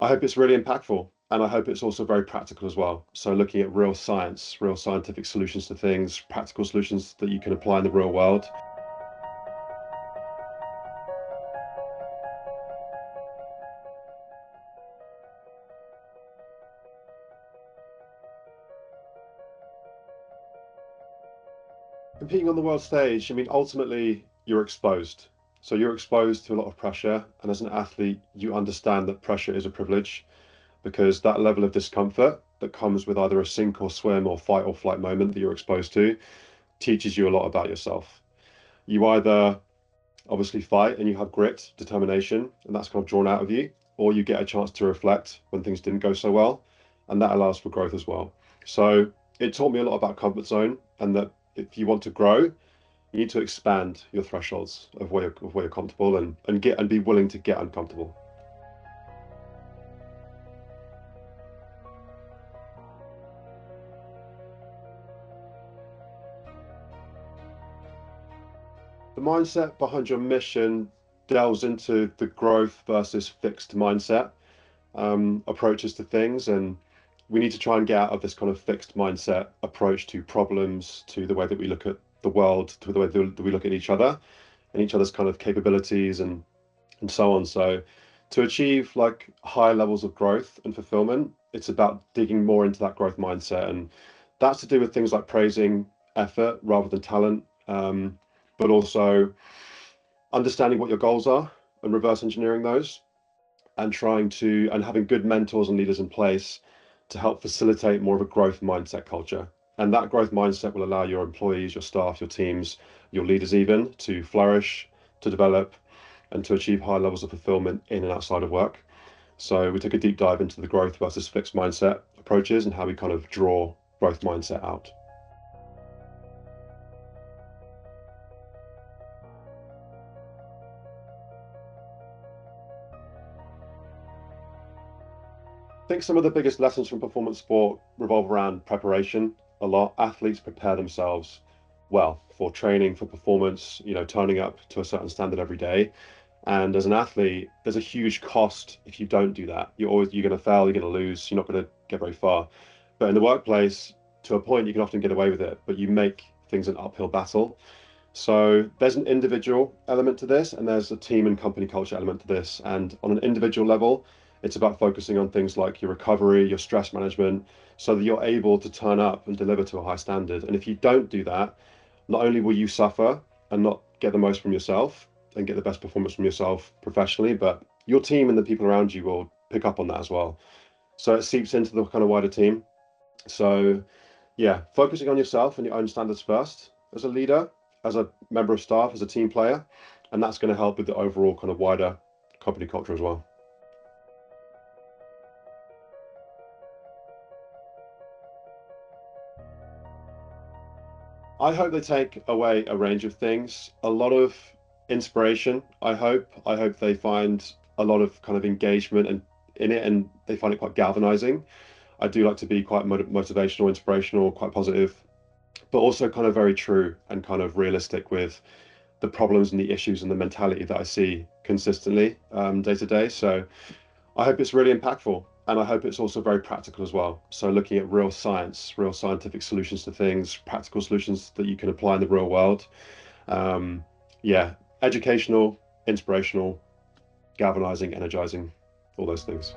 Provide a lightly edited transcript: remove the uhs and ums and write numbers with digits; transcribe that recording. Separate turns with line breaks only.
I hope it's really impactful, and I hope it's also very practical as well. So looking at real science, real scientific solutions to things, practical solutions that you can apply in the real world. Competing on the world stage, I mean, ultimately you're exposed. So you're exposed to a lot of pressure, and as an athlete, you understand that pressure is a privilege, because that level of discomfort that comes with either a sink or swim or fight or flight moment that you're exposed to teaches you a lot about yourself. You either obviously fight and you have grit, determination, and that's kind of drawn out of you, or you get a chance to reflect when things didn't go so well, and that allows for growth as well. So it taught me a lot about comfort zone, and that if you want to grow, you need to expand your thresholds of where you're comfortable, and be willing to get uncomfortable. The mindset behind your mission delves into the growth versus fixed mindset approaches to things. And we need to try and get out of this kind of fixed mindset approach to problems, to the way that we look at the world, to the way that we look at each other and each other's kind of capabilities and so on. So to achieve like higher levels of growth and fulfillment, it's about digging more into that growth mindset. And that's to do with things like praising effort rather than talent, but also understanding what your goals are and reverse engineering those, and having good mentors and leaders in place to help facilitate more of a growth mindset culture. And that growth mindset will allow your employees, your staff, your teams, your leaders even to flourish, to develop, and to achieve high levels of fulfillment in and outside of work. So we took a deep dive into the growth versus fixed mindset approaches and how we kind of draw growth mindset out. I think some of the biggest lessons from performance sport revolve around preparation a lot. Athletes prepare themselves well for training, for performance, turning up to a certain standard every day. And as an athlete, there's a huge cost if you don't do that. You're going to fail, you're going to lose, you're not going to get very far. But in the workplace, to a point, you can often get away with it, but you make things an uphill battle. So there's an individual element to this, and there's a team and company culture element to this. And on an individual level, it's about focusing on things like your recovery, your stress management, so that you're able to turn up and deliver to a high standard. And if you don't do that, not only will you suffer and not get the most from yourself and get the best performance from yourself professionally, but your team and the people around you will pick up on that as well. So it seeps into the kind of wider team. So yeah, focusing on yourself and your own standards first as a leader, as a member of staff, as a team player, and that's going to help with the overall kind of wider company culture as well. I hope they take away a range of things, a lot of inspiration. I hope they find a lot of kind of engagement and in it, and they find it quite galvanizing. I do like to be quite motivational, inspirational, quite positive, but also kind of very true and kind of realistic with the problems and the issues and the mentality that I see consistently day to day. So I hope it's really impactful, and I hope it's also very practical as well. So looking at real science, real scientific solutions to things, practical solutions that you can apply in the real world. Um, yeah, educational, inspirational, galvanizing, energizing, all those things.